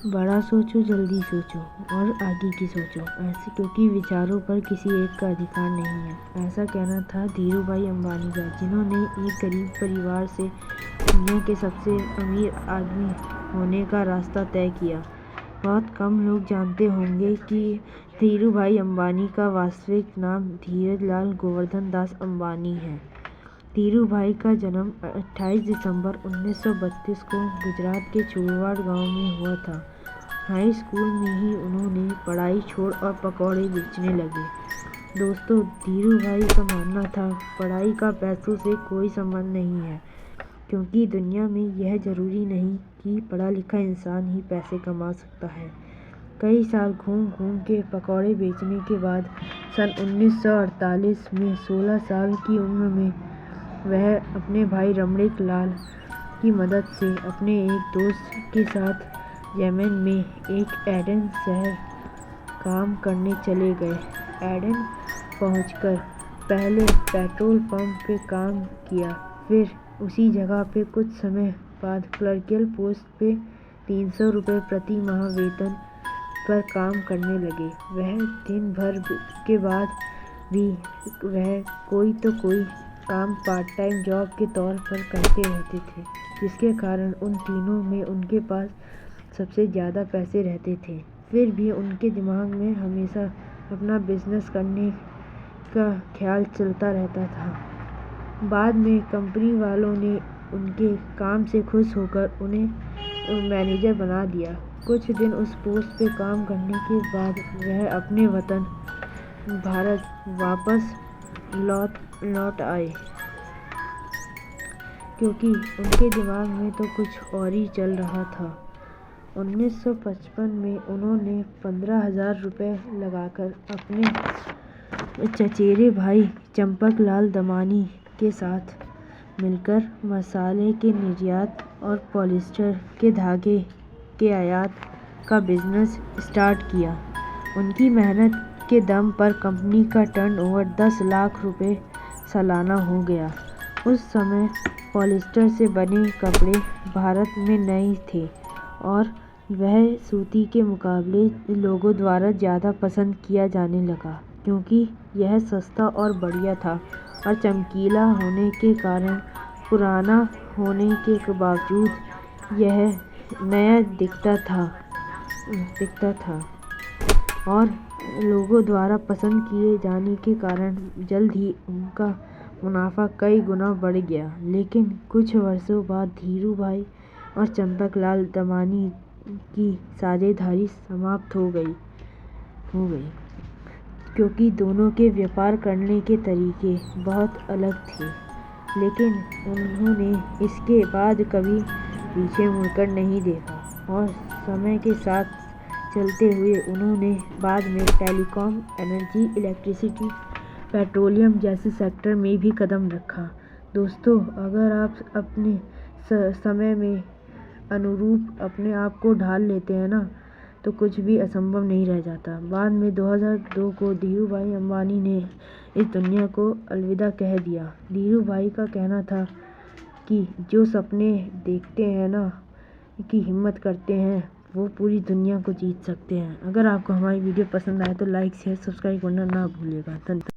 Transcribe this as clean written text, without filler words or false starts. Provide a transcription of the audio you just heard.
बड़ा सोचो, जल्दी सोचो और आगे की सोचो, ऐसे क्योंकि विचारों पर किसी एक का अधिकार नहीं है। ऐसा कहना था धीरूभाई अंबानी का, जिन्होंने एक गरीब परिवार से दुनिया के सबसे अमीर आदमी होने का रास्ता तय किया। बहुत कम लोग जानते होंगे कि धीरूभाई अंबानी का वास्तविक नाम धीरजलाल गोवर्धन दास अंबानी है। धीरूभाई का जन्म 28 दिसंबर 1932 को गुजरात के छोड़वाड़ गांव में हुआ था। हाई स्कूल में ही उन्होंने पढ़ाई छोड़ और पकौड़े बेचने लगे। दोस्तों, धीरूभाई का मानना था पढ़ाई का पैसों से कोई संबंध नहीं है, क्योंकि दुनिया में यह जरूरी नहीं कि पढ़ा लिखा इंसान ही पैसे कमा सकता है। कई साल घूम घूम के पकौड़े बेचने के बाद सन 1948 में 16 साल की उम्र में वह अपने भाई रमणीक लाल की मदद से अपने एक दोस्त के साथ यमन में एक एडन शहर काम करने चले गए। एडन पहुंचकर पहले पेट्रोल पंप पे काम किया, फिर उसी जगह पे कुछ समय बाद क्लर्कियल पोस्ट पे 300 रुपये प्रति माह वेतन पर काम करने लगे। वह दिन भर के बाद भी वह कोई तो कोई काम पार्ट टाइम जॉब के तौर पर करते रहते थे, जिसके कारण उन तीनों में उनके पास सबसे ज़्यादा पैसे रहते थे। फिर भी उनके दिमाग में हमेशा अपना बिजनेस करने का ख्याल चलता रहता था। बाद में कंपनी वालों ने उनके काम से खुश होकर उन्हें मैनेजर बना दिया। कुछ दिन उस पोस्ट पे काम करने के बाद वह अपने वतन भारत वापस लौट आए, क्योंकि उनके दिमाग में तो कुछ और ही चल रहा था। 1955 में उन्होंने 15,000 रुपये लगाकर अपने चचेरे भाई चंपकलाल दमानी के साथ मिलकर मसाले के निर्यात और पॉलिस्टर के धागे के आयात का बिजनेस स्टार्ट किया। उनकी मेहनत के दम पर कंपनी का टर्नओवर 10 लाख रुपए सालाना हो गया। उस समय पॉलिस्टर से बने कपड़े भारत में नए थे और वह सूती के मुकाबले लोगों द्वारा ज़्यादा पसंद किया जाने लगा, क्योंकि यह सस्ता और बढ़िया था और चमकीला होने के कारण पुराना होने के बावजूद यह नया दिखता था और लोगों द्वारा पसंद किए जाने के कारण जल्द ही उनका मुनाफा कई गुना बढ़ गया। लेकिन कुछ वर्षों बाद धीरूभाई और चंपकलाल दमानी की साझेदारी समाप्त हो गई, क्योंकि दोनों के व्यापार करने के तरीके बहुत अलग थे। लेकिन उन्होंने इसके बाद कभी पीछे मुड़कर नहीं देखा और समय के साथ चलते हुए उन्होंने बाद में टेलीकॉम, एनर्जी, इलेक्ट्रिसिटी, पेट्रोलियम जैसे सेक्टर में भी कदम रखा। दोस्तों, अगर आप अपने समय में अनुरूप अपने आप को ढाल लेते हैं ना, तो कुछ भी असंभव नहीं रह जाता। बाद में 2002 को धीरूभाई अंबानी ने इस दुनिया को अलविदा कह दिया। धीरूभाई का कहना था कि जो सपने देखते हैं ना, की हिम्मत करते हैं, वो पूरी दुनिया को जीत सकते हैं। अगर आपको हमारी वीडियो पसंद आए तो लाइक, शेयर, सब्सक्राइब करना ना भूलिएगा। धन्यवाद।